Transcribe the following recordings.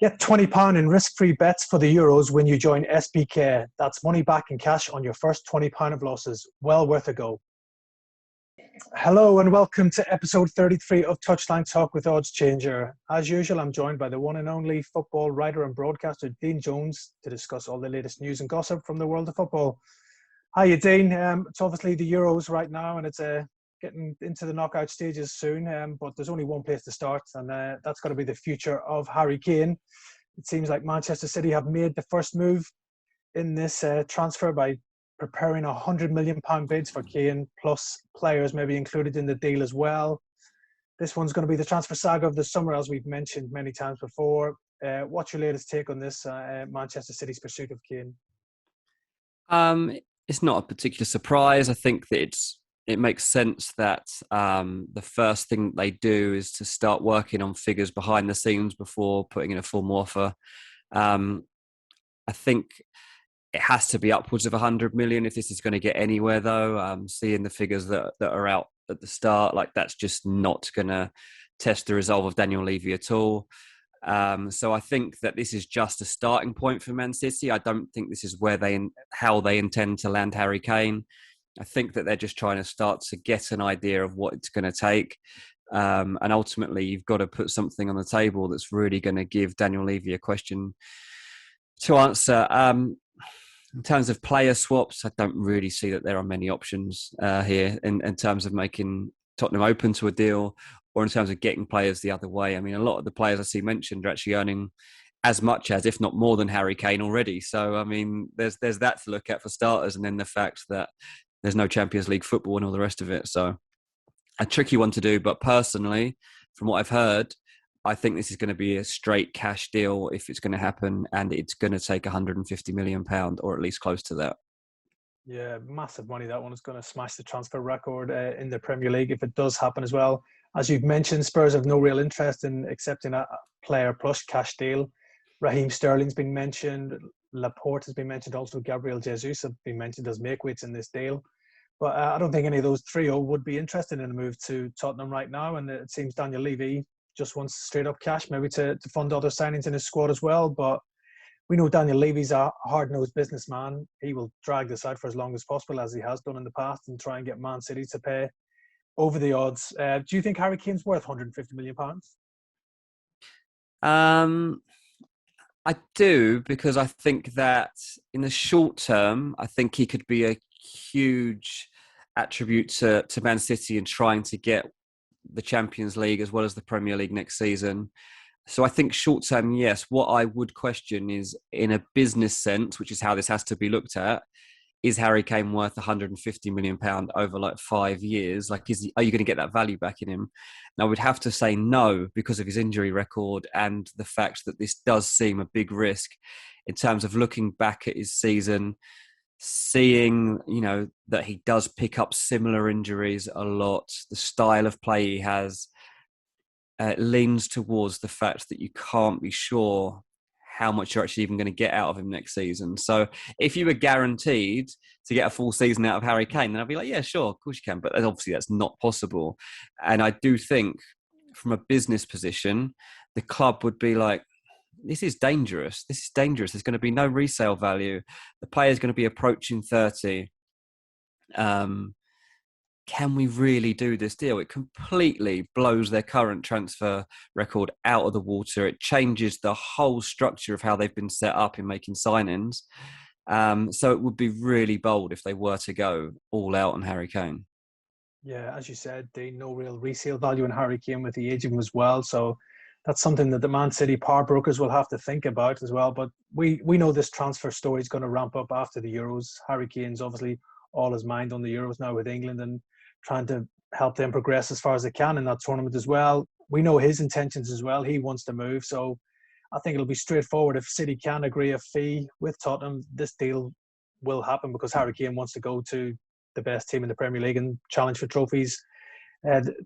Get £20 in risk-free bets for the Euros when you join SBK. That's money back in cash on your first £20 of losses. Well worth a go. Hello and welcome to episode 33 of Touchline Talk with Odds Changer. As usual, I'm joined by the one and only football writer and broadcaster, Dean Jones, to discuss all the latest news and gossip from the world of football. Hiya, Dean. It's obviously the Euros right now, and it's getting into the knockout stages soon, but there's only one place to start, and that's got to be the future of Harry Kane. It seems like Manchester City have made the first move in this transfer by preparing £100 million bids for Kane, plus players maybe included in the deal as well. This one's going to be the transfer saga of the summer, as we've mentioned many times before. What's your latest take on this Manchester City's pursuit of Kane? It's not a particular surprise. I think that it makes sense that the first thing they do is to start working on figures behind the scenes before putting in a formal offer. I think it has to be upwards of 100 million if this is going to get anywhere, though. Seeing the figures that are out at the start, like that's just not going to test the resolve of Daniel Levy at all. So I think that this is just a starting point for Man City. I don't think this is how they intend to land Harry Kane. I think that they're just trying to start to get an idea of what it's going to take. And ultimately, you've got to put something on the table that's really going to give Daniel Levy a question to answer. In terms of player swaps, I don't really see that there are many options here in terms of making Tottenham open to a deal or in terms of getting players the other way. I mean, a lot of the players I see mentioned are actually earning as much as, if not more than Harry Kane already. So, I mean, there's that to look at for starters, and then the fact that there's no Champions League football and all the rest of it. So a tricky one to do. But personally, from what I've heard, I think this is going to be a straight cash deal if it's going to happen, and it's going to take £150 million or at least close to that. Yeah, massive money. That one is going to smash the transfer record in the Premier League if it does happen as well. As you've mentioned, Spurs have no real interest in accepting a player plus cash deal. Raheem Sterling's been mentioned. Laporte has been mentioned. Also, Gabriel Jesus have been mentioned as makeweights in this deal. But I don't think any of those trio would be interested in a move to Tottenham right now. And it seems Daniel Levy just wants straight up cash, maybe to fund other signings in his squad as well. But we know Daniel Levy's a hard-nosed businessman. He will drag this out for as long as possible, as he has done in the past, and try and get Man City to pay over the odds. Do you think Harry Kane's worth £150 million? I do, because I think that in the short term, I think he could be a huge attribute to Man City in trying to get the Champions League as well as the Premier League next season. So I think short term, yes. What I would question is, in a business sense, which is how this has to be looked at, is Harry Kane worth £150 million over like 5 years? Like, are you going to get that value back in him? And I would have to say no, because of his injury record and the fact that this does seem a big risk in terms of looking back at his season, seeing, that he does pick up similar injuries a lot. The style of play he has leans towards the fact that you can't be sure how much you're actually even going to get out of him next season. So if you were guaranteed to get a full season out of Harry Kane, then I'd be like, yeah, sure, of course you can. But obviously that's not possible. And I do think from a business position, the club would be like, this is dangerous. This is dangerous. There's going to be no resale value. The player's going to be approaching 30. Can we really do this deal? It completely blows their current transfer record out of the water. It changes the whole structure of how they've been set up in making signings. So it would be really bold if they were to go all out on Harry Kane. Yeah, as you said, no real resale value in Harry Kane with the age of him as well. So that's something that the Man City power brokers will have to think about as well. But we know this transfer story is going to ramp up after the Euros. Harry Kane's obviously all his mind on the Euros now with England and trying to help them progress as far as they can in that tournament as well. We know his intentions as well. He wants to move. So I think it'll be straightforward. If City can agree a fee with Tottenham, this deal will happen because Harry Kane wants to go to the best team in the Premier League and challenge for trophies,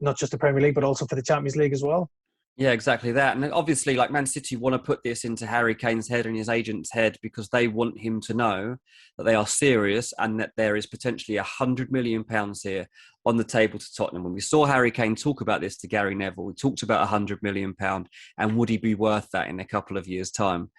not just the Premier League, but also for the Champions League as well. Yeah, exactly that. And obviously, like Man City want to put this into Harry Kane's head and his agent's head because they want him to know that they are serious and that there is potentially £100 million here on the table to Tottenham. When we saw Harry Kane talk about this to Gary Neville, we talked about £100 million and would he be worth that in a couple of years' time?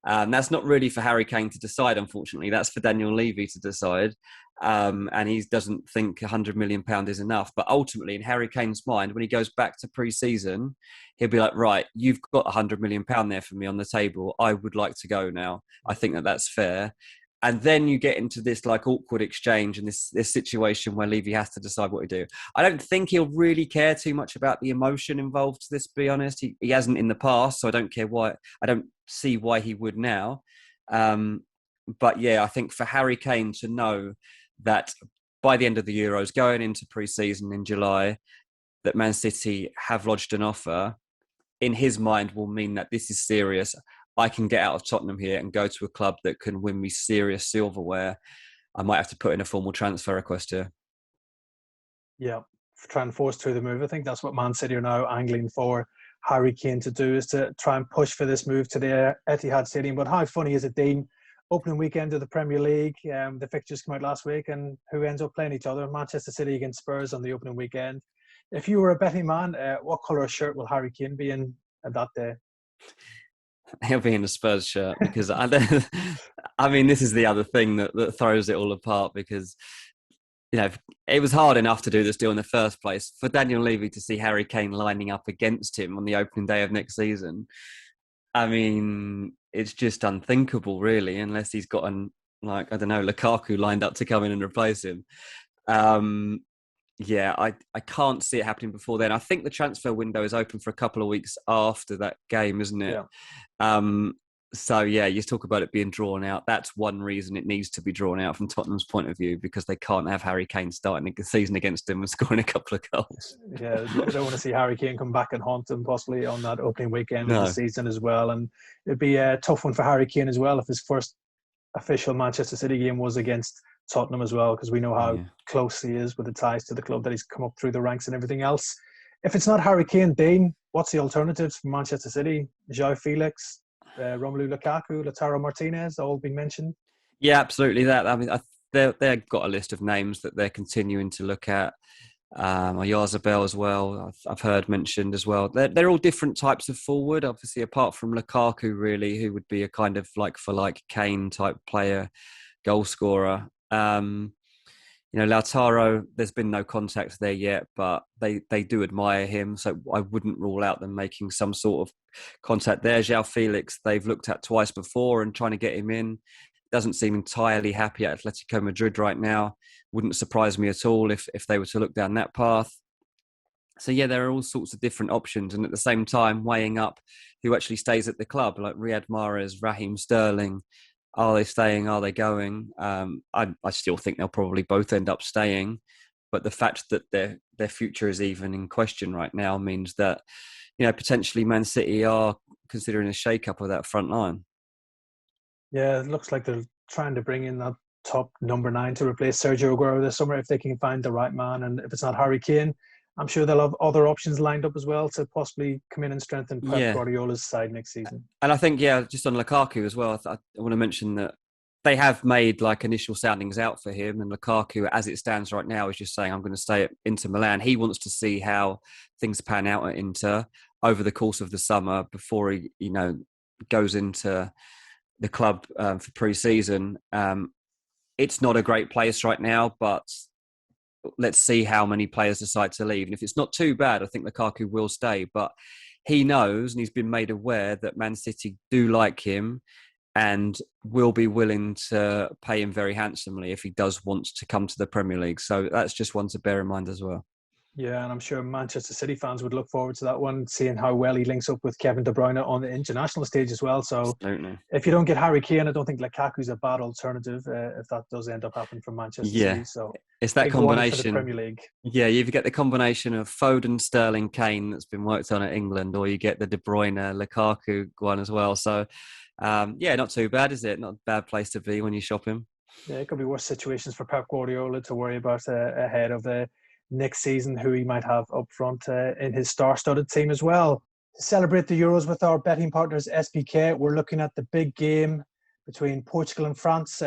That's not really for Harry Kane to decide, unfortunately. That's for Daniel Levy to decide. And he doesn't think £100 million is enough. But ultimately, in Harry Kane's mind, when he goes back to pre-season, he'll be like, right, you've got £100 million there for me on the table. I would like to go now. I think that that's fair. And then you get into this like awkward exchange and this situation where Levy has to decide what to do. I don't think he'll really care too much about the emotion involved, to this, to be honest. He hasn't in the past, so I don't care why. I don't see why he would now. But yeah, I think for Harry Kane to know that by the end of the Euros, going into pre-season in July, that Man City have lodged an offer, in his mind will mean that this is serious. I can get out of Tottenham here and go to a club that can win me serious silverware. I might have to put in a formal transfer request here. Yeah, try and force through the move. I think that's what Man City are now angling for Harry Kane to do, is to try and push for this move to the Etihad Stadium. But how funny is it, Dean? Opening weekend of the Premier League, the fixtures came out last week, and who ends up playing each other? Manchester City against Spurs on the opening weekend. If you were a betting man, what colour of shirt will Harry Kane be in that day? He'll be in a Spurs shirt because I mean, this is the other thing that throws it all apart because, you know, it was hard enough to do this deal in the first place. For Daniel Levy to see Harry Kane lining up against him on the opening day of next season, I mean, it's just unthinkable, really, unless he's got I don't know, Lukaku lined up to come in and replace him. Yeah, I can't see it happening before then. I think the transfer window is open for a couple of weeks after that game, isn't it? Yeah. So yeah, you talk about it being drawn out. That's one reason it needs to be drawn out from Tottenham's point of view, because they can't have Harry Kane starting the season against them and scoring a couple of goals. Yeah, they don't want to see Harry Kane come back and haunt them possibly on that opening weekend of the No. season as well. And it'd be a tough one for Harry Kane as well if his first official Manchester City game was against Tottenham as well, because we know how close he is with the ties to the club, that he's come up through the ranks and everything else. If it's not Harry Kane, Dane, what's the alternatives for Manchester City? João Felix, Romelu Lukaku, Lautaro Martinez, all been mentioned? Yeah, absolutely. That, I mean, they've got a list of names that they're continuing to look at. Oyarzabal as well, I've heard mentioned as well. They're all different types of forward, obviously, apart from Lukaku, really, who would be a kind of like for like Kane type player, goal scorer. Lautaro, there's been no contact there yet, but they do admire him, so I wouldn't rule out them making some sort of contact there. João Felix, they've looked at twice before and trying to get him in. Doesn't seem entirely happy at Atletico Madrid right now. Wouldn't surprise me at all if they were to look down that path. So yeah, there are all sorts of different options, and at the same time weighing up who actually stays at the club, like Riyad Mahrez, Raheem Sterling. Are they staying? Are they going? I still think they'll probably both end up staying, but the fact that their future is even in question right now means that, potentially Man City are considering a shake-up of that front line. Yeah, it looks like they're trying to bring in that top number 9 to replace Sergio Aguero this summer if they can find the right man. And if it's not Harry Kane, I'm sure they'll have other options lined up as well to possibly come in and strengthen Pep Guardiola's side next season. And I think, just on Lukaku as well, I want to mention that they have made like initial soundings out for him, and Lukaku, as it stands right now, is just saying, I'm going to stay at Inter Milan. He wants to see how things pan out at Inter over the course of the summer before he, goes into the club for pre-season. It's not a great place right now, but let's see how many players decide to leave. And if it's not too bad, I think Lukaku will stay. But he knows, and he's been made aware, that Man City do like him and will be willing to pay him very handsomely if he does want to come to the Premier League. So that's just one to bear in mind as well. Yeah, and I'm sure Manchester City fans would look forward to that one, seeing how well he links up with Kevin De Bruyne on the international stage as well. So Absolutely. If you don't get Harry Kane, I don't think Lukaku's a bad alternative if that does end up happening for Manchester City. So it's that combination for the Premier League. Yeah, you either get the combination of Foden, Sterling, Kane that's been worked on at England, or you get the De Bruyne, Lukaku one as well. So, not too bad, is it? Not a bad place to be when you shop him. Yeah, it could be worse situations for Pep Guardiola to worry about ahead of the next season, who he might have up front in his star-studded team as well. To celebrate the Euros with our betting partners SBK, we're looking at the big game between Portugal and France.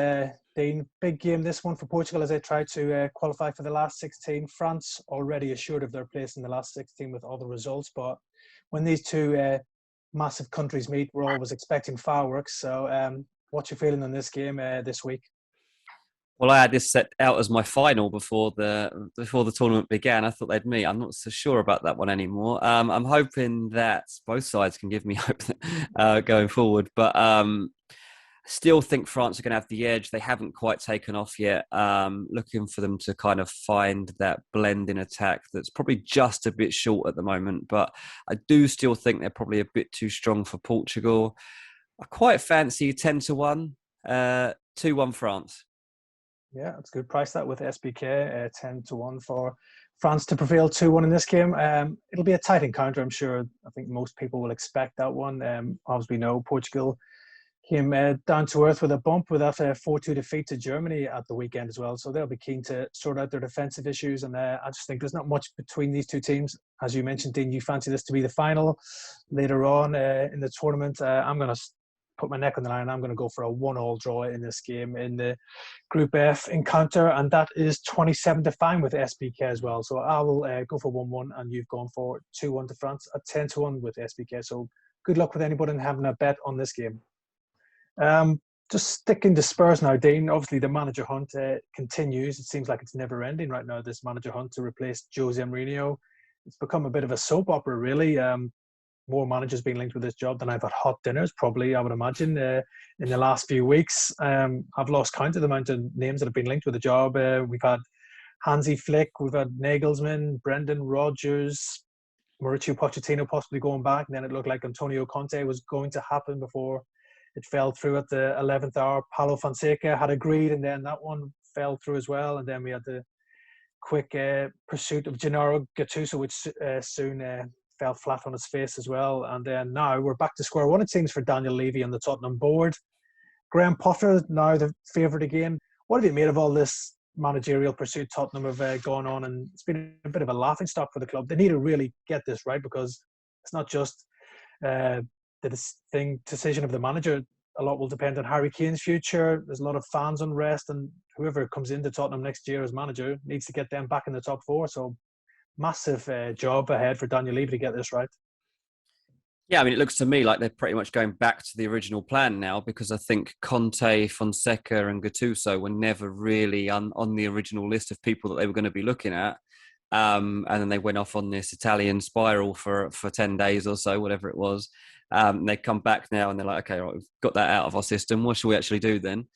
Dean, big game this one for Portugal as they try to qualify for the last 16. France already assured of their place in the last 16 with all the results, but when these two massive countries meet, we're always expecting fireworks. So what's your feeling on this game this week? Well, I had this set out as my final before the tournament began. I thought they'd meet. I'm not so sure about that one anymore. I'm hoping that both sides can give me hope going forward, but still think France are going to have the edge. They haven't quite taken off yet. Looking for them to kind of find that blend in attack that's probably just a bit short at the moment, but I do still think they're probably a bit too strong for Portugal. I quite fancy 10-1, 2-1 France. Yeah, that's a good price that with SBK, 10-1 for France to prevail 2-1 in this game. It'll be a tight encounter, I'm sure. I think most people will expect that one. As we know, Portugal came down to earth with a bump with that 4-2 defeat to Germany at the weekend as well. So they'll be keen to sort out their defensive issues. And I just think there's not much between these two teams. As you mentioned, Dean, you fancy this to be the final later on in the tournament. I'm going to put my neck on the line. I'm going to go for a 1-1 draw in this game in the Group F encounter, and that is 27-5 with SBK as well. So I will go for 1-1, and you've gone for 2-1 to France at 10-1 with SBK. So good luck with anybody having a bet on this game. Just sticking to Spurs now, Dean. Obviously, the manager hunt continues. It seems like it's never ending right now, this manager hunt to replace Jose Mourinho. It's become a bit of a soap opera, really. More managers being linked with this job than I've had hot dinners, probably, I would imagine, in the last few weeks. I've lost count of the amount of names that have been linked with the job. We've had Hansi Flick, we've had Nagelsmann, Brendan Rodgers, Mauricio Pochettino possibly going back, and then it looked like Antonio Conte was going to happen before it fell through at the 11th hour. Paulo Fonseca had agreed, and then that one fell through as well. And then we had the quick pursuit of Gennaro Gattuso, which soon fell flat on his face as well. And then now we're back to square one, it seems, for Daniel Levy on the Tottenham board. Graham Potter, now the favourite again. What have you made of all this managerial pursuit Tottenham have gone on? And it's been a bit of a laughingstock for the club. They need to really get this right, because it's not just the decision of the manager. A lot will depend on Harry Kane's future. There's a lot of fans unrest, and whoever comes into Tottenham next year as manager needs to get them back in the top four. So massive job ahead for Daniel Levy to get this right. Yeah, I mean, it looks to me like they're pretty much going back to the original plan now, because I think Conte, Fonseca and Gattuso were never really on the original list of people that they were going to be looking at. And then they went off on this Italian spiral for 10 days or so, whatever it was. They come back now and they're like, okay, right, we've got that out of our system. What shall we actually do then?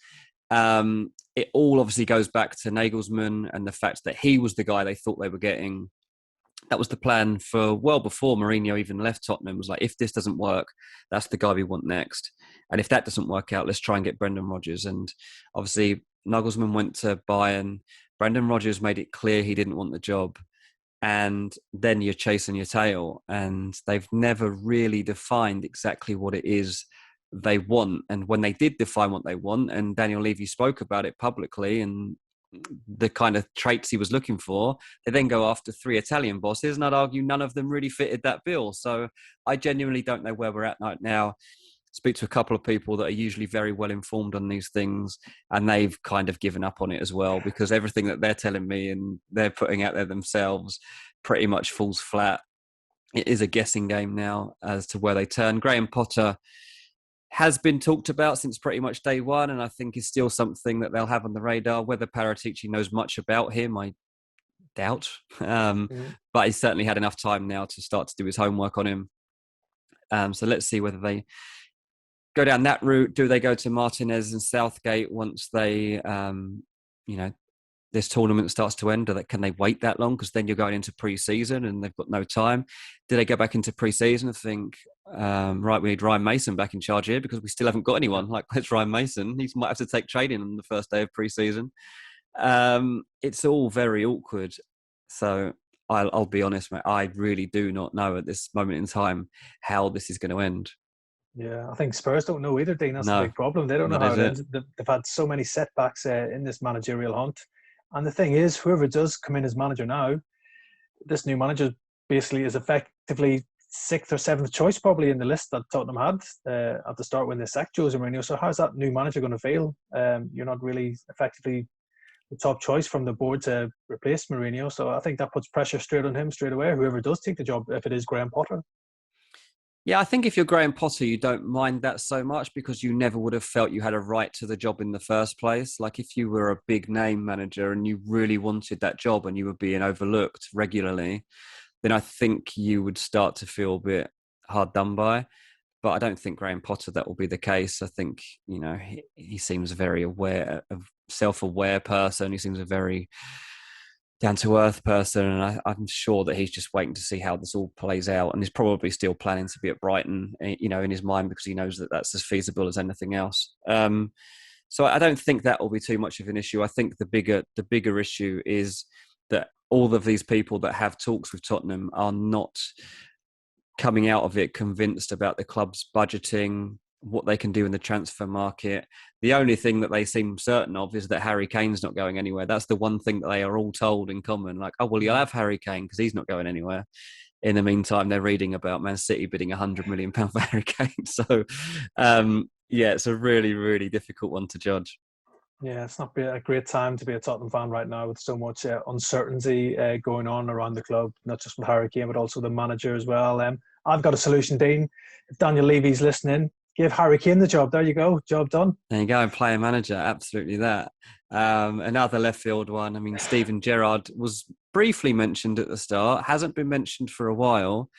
It all obviously goes back to Nagelsmann and the fact that he was the guy they thought they were getting. That was the plan for well before Mourinho even left Tottenham. It was like, if this doesn't work, that's the guy we want next. And if that doesn't work out, let's try and get Brendan Rodgers. And obviously, Nagelsmann went to Bayern. Brendan Rodgers made it clear he didn't want the job. And then you're chasing your tail. And they've never really defined exactly what it is they want. And when they did define what they want, and Daniel Levy spoke about it publicly and the kind of traits he was looking for, they then go after 3 Italian bosses, and I'd argue none of them really fitted that bill. So I genuinely don't know where we're at right now. Speak to a couple of people that are usually very well informed on these things, and they've kind of given up on it as well, because everything that they're telling me and they're putting out there themselves pretty much falls flat. It is a guessing game now as to where they turn. Graham Potter has been talked about since pretty much day one, and I think is still something that they'll have on the radar. Whether Paratici knows much about him, I doubt. But he's certainly had enough time now to start to do his homework on him. So let's see whether they go down that route. Do they go to Martinez and Southgate once they, this tournament starts to end? Can they wait that long? Because then you're going into pre-season and they've got no time. Do they go back into pre-season and think, right, we need Ryan Mason back in charge here because we still haven't got anyone? Like, let's Ryan Mason. He might have to take training on the first day of pre-season. It's all very awkward. So I'll be honest, mate, I really do not know at this moment in time how this is going to end. Yeah, I think Spurs don't know either, Dean. That's the big problem. They don't know how it ends. They've had so many setbacks in this managerial hunt. And the thing is, whoever does come in as manager now, this new manager basically is effectively sixth or seventh choice probably in the list that Tottenham had at the start when they sacked Jose Mourinho. So how's that new manager going to feel? You're not really effectively the top choice from the board to replace Mourinho. So I think that puts pressure straight on him straight away, whoever does take the job, if it is Graham Potter. Yeah, I think if you're Graham Potter, you don't mind that so much because you never would have felt you had a right to the job in the first place. Like if you were a big name manager and you really wanted that job and you were being overlooked regularly, then I think you would start to feel a bit hard done by. But I don't think Graham Potter that will be the case. I think, he seems a very self-aware person. He seems a very down-to-earth person, and I'm sure that he's just waiting to see how this all plays out, and he's probably still planning to be at Brighton, in his mind, because he knows that that's as feasible as anything else. So I don't think that will be too much of an issue. I think the bigger issue is that all of these people that have talks with Tottenham are not coming out of it convinced about the club's budgeting, what they can do in the transfer market. The only thing that they seem certain of is that Harry Kane's not going anywhere. That's the one thing that they are all told in common. Like, oh, well, you'll have Harry Kane because he's not going anywhere. In the meantime, they're reading about Man City bidding £100 million for Harry Kane. So, it's a really, really difficult one to judge. Yeah, it's not a great time to be a Tottenham fan right now with so much uncertainty going on around the club, not just with Harry Kane, but also the manager as well. I've got a solution, Dean. If Daniel Levy's listening, give Harry Kane the job. There you go. Job done. There you go. And player manager. Absolutely that. Another left field one. I mean, Steven Gerrard was briefly mentioned at the start, hasn't been mentioned for a while.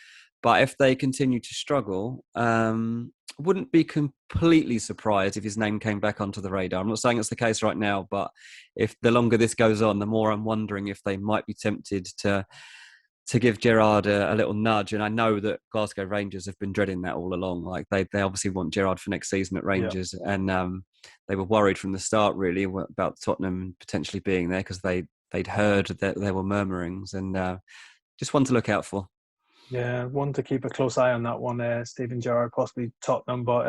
But if they continue to struggle, wouldn't be completely surprised if his name came back onto the radar. I'm not saying it's the case right now, but if the longer this goes on, the more I'm wondering if they might be tempted to give Gerrard a little nudge. And I know that Glasgow Rangers have been dreading that all along. Like they obviously want Gerrard for next season at Rangers. Yeah. And they were worried from the start, really, about Tottenham potentially being there because they'd heard that there were murmurings, and just one to look out for. Yeah, one to keep a close eye on that one, Steven Gerrard, possibly Tottenham. But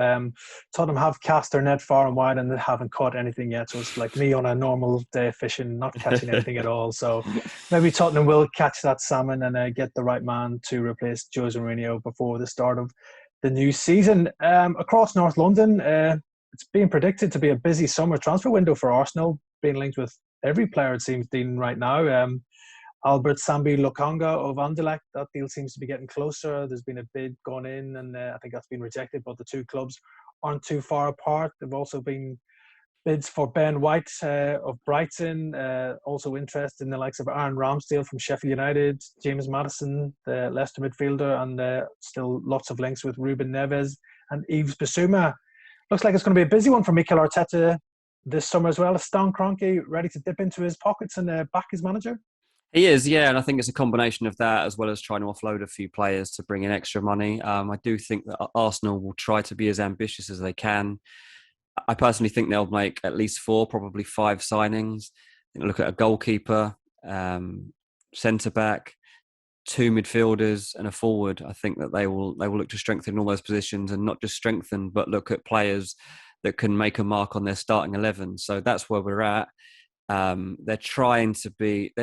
Tottenham have cast their net far and wide and they haven't caught anything yet. So it's like me on a normal day fishing, not catching anything at all. So maybe Tottenham will catch that salmon and get the right man to replace Jose Mourinho before the start of the new season. Across North London, it's being predicted to be a busy summer transfer window for Arsenal, being linked with every player, it seems, Dean, right now. Albert Sambi Lokonga of Anderlecht, that deal seems to be getting closer. There's been a bid gone in and I think that's been rejected, but the two clubs aren't too far apart. There've also been bids for Ben White of Brighton, also interest in the likes of Aaron Ramsdale from Sheffield United, James Maddison, the Leicester midfielder, and still lots of links with Ruben Neves and Yves Bissouma. Looks like it's going to be a busy one for Mikel Arteta this summer as well. Is Stan Kroenke ready to dip into his pockets and back his manager? He is, yeah, and I think it's a combination of that as well as trying to offload a few players to bring in extra money. I do think that Arsenal will try to be as ambitious as they can. I personally think they'll make at least 4, probably 5 signings. Look at a goalkeeper, centre-back, 2 midfielders and a forward. I think that they will look to strengthen all those positions and not just strengthen, but look at players that can make a mark on their starting 11. So that's where we're at. They're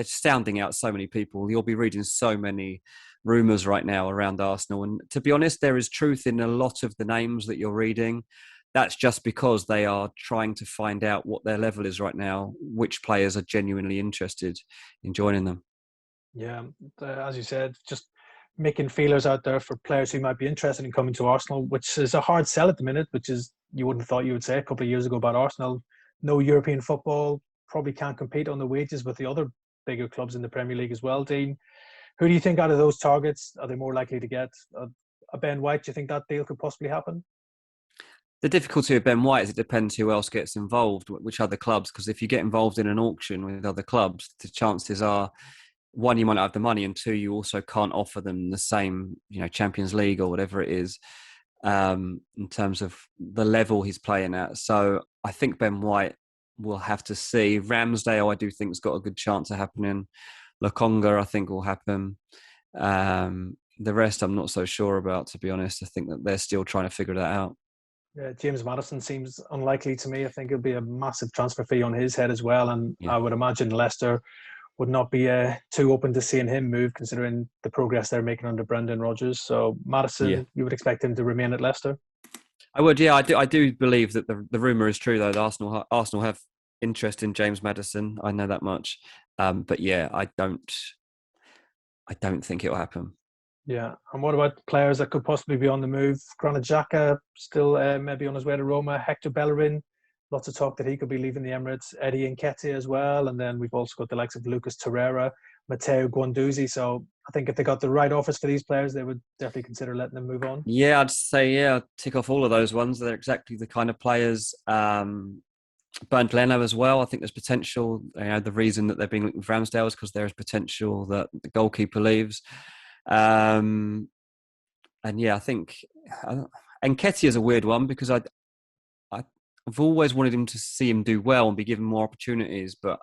sounding out so many people. You'll be reading so many rumours right now around Arsenal. And to be honest, there is truth in a lot of the names that you're reading. That's just because they are trying to find out what their level is right now, which players are genuinely interested in joining them. Yeah, as you said, just making feelers out there for players who might be interested in coming to Arsenal, which is a hard sell at the minute, which is you wouldn't have thought you would say a couple of years ago about Arsenal. No European football, probably can't compete on the wages with the other bigger clubs in the Premier League as well, Dean. Who do you think out of those targets are they more likely to get? A Ben White, do you think that deal could possibly happen? The difficulty with Ben White is it depends who else gets involved, which other clubs, because if you get involved in an auction with other clubs, the chances are, 1, you might not have the money, and 2, you also can't offer them the same, Champions League or whatever it is, in terms of the level he's playing at. So I think Ben White, we'll have to see. Ramsdale, I do think, has got a good chance of happening. Lokonga, I think, will happen. The rest, I'm not so sure about, to be honest. I think that they're still trying to figure that out. Yeah, James Maddison seems unlikely to me. I think it'll be a massive transfer fee on his head as well. And yeah. I would imagine Leicester would not be too open to seeing him move, considering the progress they're making under Brendan Rodgers. So Yeah. Maddison, you would expect him to remain at Leicester? I would, yeah. I do believe that the rumor is true, though. That Arsenal have interest in James Maddison. I know that much. But yeah, I don't think it'll happen. Yeah. And what about players that could possibly be on the move? Granit Xhaka still maybe on his way to Roma. Hector Bellerin, lots of talk that he could be leaving the Emirates. Eddie Nketiah as well. And then we've also got the likes of Lucas Torreira, Matteo Guendouzi. So I think if they got the right offers for these players, they would definitely consider letting them move on. Yeah, I'd say tick off all of those ones. They're exactly the kind of players. Bernd Leno as well. I think there's potential. The reason that they're being linked with Ramsdale is because there is potential that the goalkeeper leaves. And yeah, I think Nketiah is a weird one because I've always wanted him to see him do well and be given more opportunities, but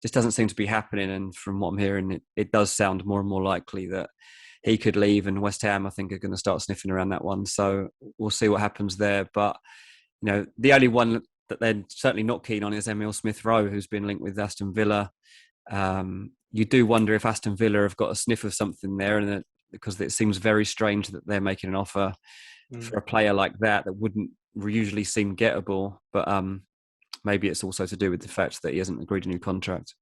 just doesn't seem to be happening. And from what I'm hearing, it does sound more and more likely that he could leave, and West Ham, I think, are going to start sniffing around that one. So we'll see what happens there. But the only one that they're certainly not keen on is Emil Smith-Rowe, who's been linked with Aston Villa. You do wonder if Aston Villa have got a sniff of something there, and because it seems very strange that they're making an offer for a player like that wouldn't usually seem gettable. But maybe it's also to do with the fact that he hasn't agreed a new contract.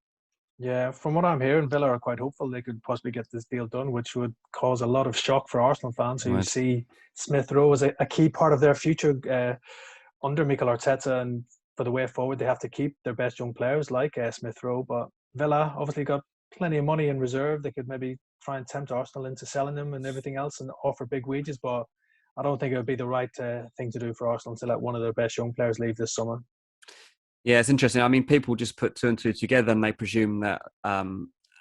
Yeah, from what I'm hearing, Villa are quite hopeful they could possibly get this deal done, which would cause a lot of shock for Arsenal fans who see Smith Rowe as a key part of their future under Mikel Arteta. And for the way forward, they have to keep their best young players like Smith Rowe. But Villa obviously got plenty of money in reserve. They could maybe try and tempt Arsenal into selling them and everything else and offer big wages. But I don't think it would be the right thing to do for Arsenal to let one of their best young players leave this summer. Yeah, it's interesting. I mean, people just put two and two together and they presume that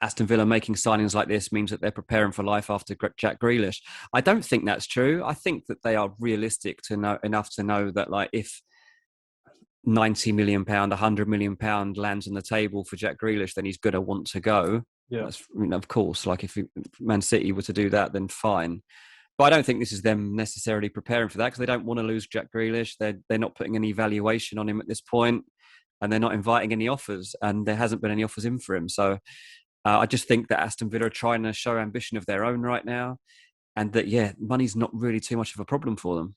Aston Villa making signings like this means that they're preparing for life after Jack Grealish. I don't think that's true. I think that they are realistic enough to know that, like, if £90 million, £100 million lands on the table for Jack Grealish, then he's going to want to go. Yeah. Of course, like if Man City were to do that, then fine. But I don't think this is them necessarily preparing for that because they don't want to lose Jack Grealish. They're not putting any valuation on him at this point, and they're not inviting any offers, and there hasn't been any offers in for him. So I just think that Aston Villa are trying to show ambition of their own right now, and that, money's not really too much of a problem for them.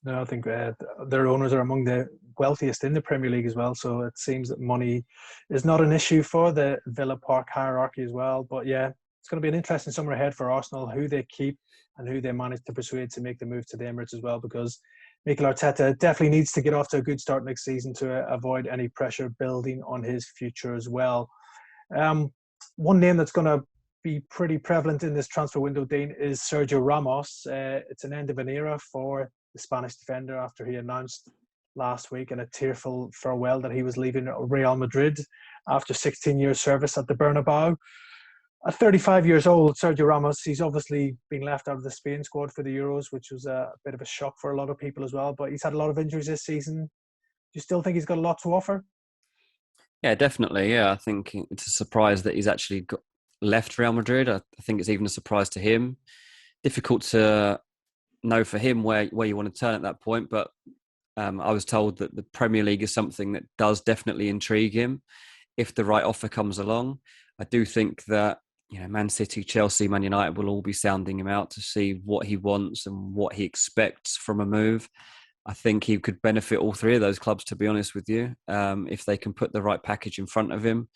No, I think their owners are among the wealthiest in the Premier League as well. So it seems that money is not an issue for the Villa Park hierarchy as well. But yeah, it's going to be an interesting summer ahead for Arsenal, who they keep and who they manage to persuade to make the move to the Emirates as well, because Mikel Arteta definitely needs to get off to a good start next season to avoid any pressure building on his future as well. One name that's going to be pretty prevalent in this transfer window, Dean, is Sergio Ramos. It's an end of an era for the Spanish defender after he announced last week in a tearful farewell that he was leaving Real Madrid after 16 years service at the Bernabeu. At 35 years old, Sergio Ramos, he's obviously been left out of the Spain squad for the Euros, which was a bit of a shock for a lot of people as well. But he's had a lot of injuries this season. Do you still think he's got a lot to offer? Yeah, definitely. Yeah, I think it's a surprise that he's actually left Real Madrid. I think it's even a surprise to him. Difficult to know for him where you want to turn at that point. But I was told that the Premier League is something that does definitely intrigue him if the right offer comes along. I do think that Man City, Chelsea, Man United will all be sounding him out to see what he wants and what he expects from a move. I think he could benefit all three of those clubs, to be honest with you, if they can put the right package in front of him.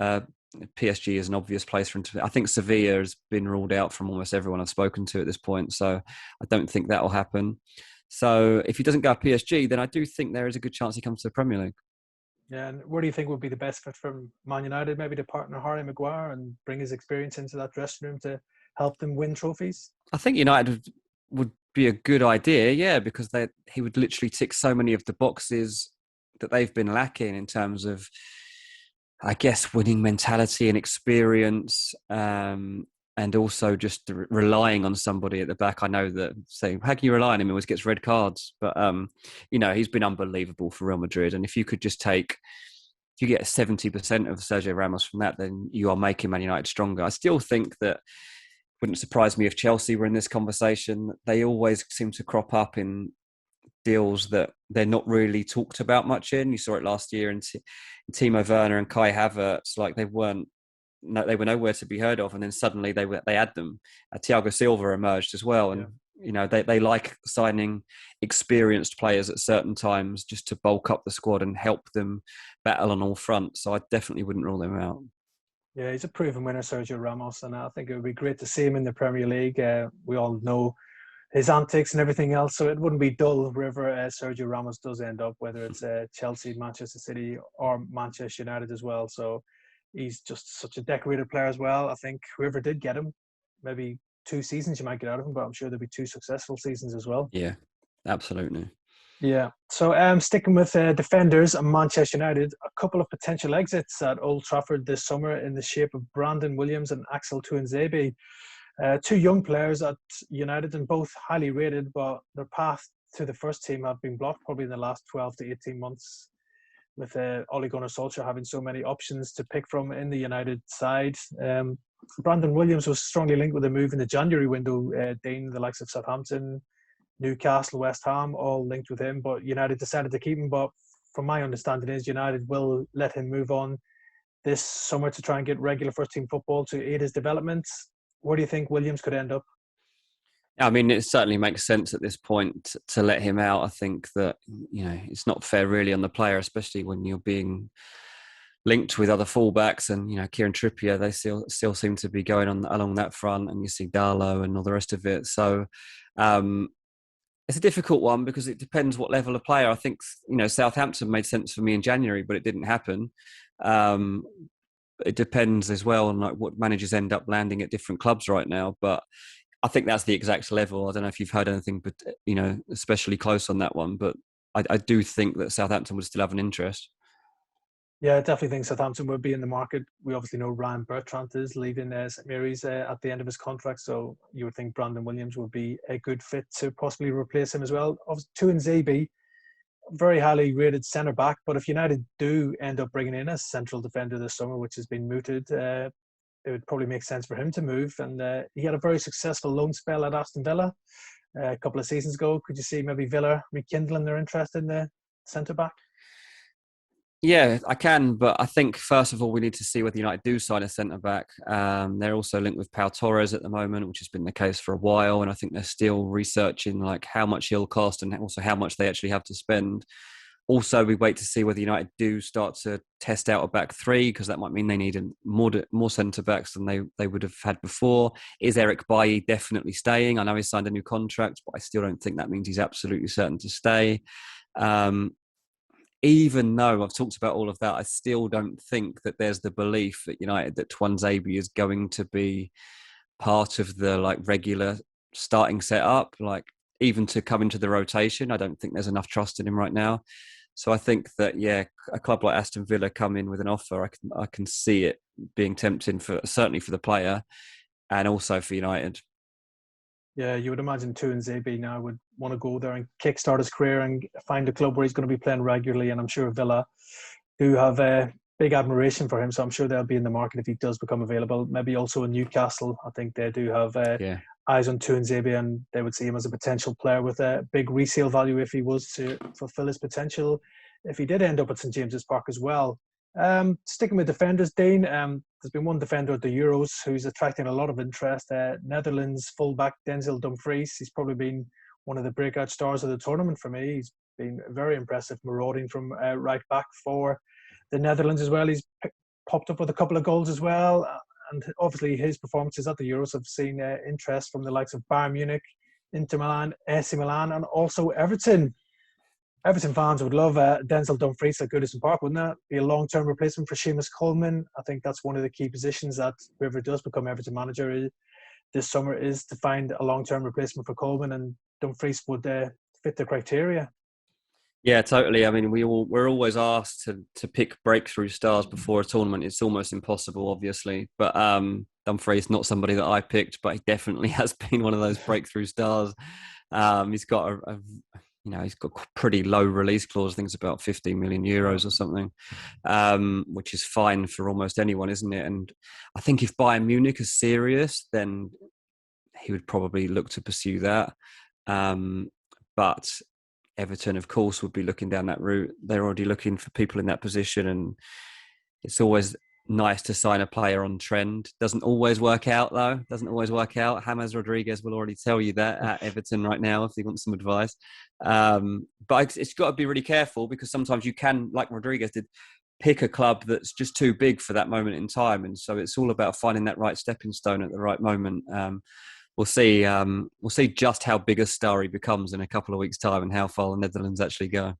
PSG is an obvious place for him to. I think Sevilla has been ruled out from almost everyone I've spoken to at this point, so I don't think that will happen. So if he doesn't go to PSG, then I do think there is a good chance he comes to the Premier League. Yeah, and where do you think would be the best fit from Man United? Maybe to partner Harry Maguire and bring his experience into that dressing room to help them win trophies? I think United would be a good idea, yeah, because he would literally tick so many of the boxes that they've been lacking in terms of, I guess, winning mentality and experience, and also just relying on somebody at the back. I know that saying, how can you rely on him? He always gets red cards. But, he's been unbelievable for Real Madrid. And if you could just if you get 70% of Sergio Ramos from that, then you are making Man United stronger. I still think that wouldn't surprise me if Chelsea were in this conversation. They always seem to crop up in deals that they're not really talked about much in. You saw it last year in Timo Werner and Kai Havertz. Like, they weren't they were nowhere to be heard of, and then suddenly they had them. Thiago Silva emerged as well, and they like signing experienced players at certain times just to bulk up the squad and help them battle on all fronts. So I definitely wouldn't rule them out. Yeah, he's a proven winner, Sergio Ramos, and I think it would be great to see him in the Premier League. We all know his antics and everything else, so it wouldn't be dull wherever Sergio Ramos does end up, whether it's Chelsea, Manchester City, or Manchester United as well. So he's just such a decorated player as well. I think whoever did get him, maybe 2 seasons you might get out of him, but I'm sure there'll be 2 successful seasons as well. Yeah, absolutely. Yeah. So sticking with defenders and Manchester United, a couple of potential exits at Old Trafford this summer in the shape of Brandon Williams and Axel Tuanzebe. 2 young players at United and both highly rated, but their path to the first team have been blocked probably in the last 12 to 18 months with Ole Gunnar Solskjaer having so many options to pick from in the United side. Brandon Williams was strongly linked with a move in the January window. Dean, the likes of Southampton, Newcastle, West Ham, all linked with him, but United decided to keep him. But from my understanding is United will let him move on this summer to try and get regular first team football to aid his development. Where do you think Williams could end up? I mean, it certainly makes sense at this point to let him out. I think that, it's not fair really on the player, especially when you're being linked with other fullbacks, and Kieran Trippier, they still seem to be going on along that front, and you see Darlow and all the rest of it. So it's a difficult one because it depends what level of player. I think Southampton made sense for me in January, but it didn't happen. It depends as well on what managers end up landing at different clubs right now. But I think that's the exact level. I don't know if you've heard anything, but especially close on that one. But I do think that Southampton would still have an interest. Yeah, I definitely think Southampton would be in the market. We obviously know Ryan Bertrand is leaving St Mary's at the end of his contract, so you would think Brandon Williams would be a good fit to possibly replace him as well. Obviously, Tuanzebe, very highly rated centre back, but if United do end up bringing in a central defender this summer, which has been mooted, it would probably make sense for him to move. And he had a very successful loan spell at Aston Villa a couple of seasons ago. Could you see maybe Villa rekindling their interest in the centre back? Yeah, I can, but I think first of all we need to see whether United do sign a centre back. They're also linked with Pau Torres at the moment, which has been the case for a while, and I think they're still researching how much he'll cost and also how much they actually have to spend. Also, we wait to see whether United do start to test out a back 3, because that might mean they need more centre backs than they would have had before. Is Eric Bailly definitely staying? I know he's signed a new contract, but I still don't think that means he's absolutely certain to stay. Even though I've talked about all of that, I still don't think that there's the belief at United that Tuanzebe is going to be part of the regular starting setup. Even to come into the rotation, I don't think there's enough trust in him right now. So I think that a club like Aston Villa come in with an offer, I can see it being tempting certainly for the player and also for United. Yeah, you would imagine Tuanzebe now would want to go there and kickstart his career and find a club where he's going to be playing regularly. And I'm sure Villa do have a big admiration for him, so I'm sure they'll be in the market if he does become available. Maybe also in Newcastle, I think they do have eyes on Tuanzebe, and they would see him as a potential player with a big resale value if he was to fulfil his potential, if he did end up at St James's Park as well. Sticking with defenders, Dean, there's been one defender at the Euros who's attracting a lot of interest. Netherlands fullback Denzel Dumfries. He's probably been one of the breakout stars of the tournament for me. He's been very impressive, marauding from right back for the Netherlands as well. He's popped up with a couple of goals as well. And obviously his performances at the Euros have seen interest from the likes of Bayern Munich, Inter Milan, AC Milan, and also Everton. Everton fans would love Denzel Dumfries at Goodison Park, wouldn't that be a long-term replacement for Seamus Coleman? I think that's one of the key positions that whoever does become Everton manager this summer is to find a long-term replacement for Coleman, and Dumfries would fit the criteria. Yeah, totally. I mean, we're always asked to pick breakthrough stars before a tournament. It's almost impossible, obviously. But Dumfries is not somebody that I picked, but he definitely has been one of those breakthrough stars. He's got he's got a pretty low release clause. I think it's about 15 million euros or something, which is fine for almost anyone, isn't it? And I think if Bayern Munich is serious, then he would probably look to pursue that. But Everton, of course, would be looking down that route. They're already looking for people in that position, and it's always nice to sign a player on trend. Doesn't always work out, though. Doesn't always work out. James Rodriguez will already tell you that at Everton right now if you want some advice. But it's got to be really careful, because sometimes you can, like Rodriguez did, pick a club that's just too big for that moment in time. And so it's all about finding that right stepping stone at the right moment. We'll see. We'll see just how big a star he becomes in a couple of weeks' time, and how far the Netherlands actually go.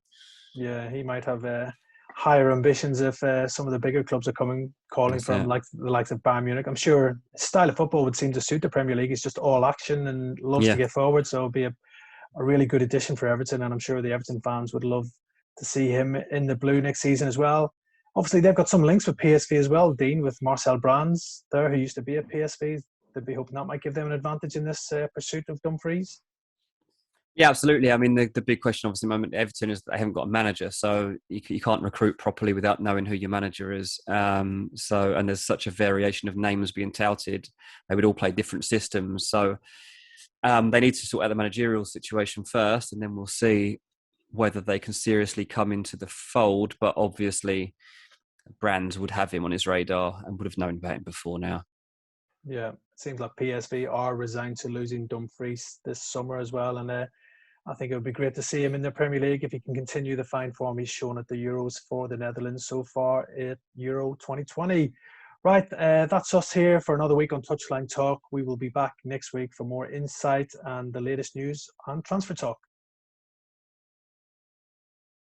Yeah, he might have higher ambitions if some of the bigger clubs are calling That's for him, it. like the likes of Bayern Munich. I'm sure his style of football would seem to suit the Premier League. He's just all action and loves to Yeah. get forward, so it'll be a really good addition for Everton. And I'm sure the Everton fans would love to see him in the blue next season as well. Obviously, they've got some links with PSV as well, Dean, with Marcel Brands there, who used to be at PSV. They'd be hoping that might give them an advantage in this pursuit of Dumfries. Yeah, absolutely. I mean, the big question, obviously, at the moment, Everton is that they haven't got a manager, so you can't recruit properly without knowing who your manager is. And there's such a variation of names being touted; they would all play different systems. So they need to sort out the managerial situation first, and then we'll see whether they can seriously come into the fold. But obviously, Brands would have him on his radar and would have known about him before now. Yeah, it seems like PSV are resigned to losing Dumfries this summer as well, and I think it would be great to see him in the Premier League if he can continue the fine form he's shown at the Euros for the Netherlands so far at Euro 2020. Right, that's us here for another week on Touchline Talk. We will be back next week for more insight and the latest news on Transfer Talk.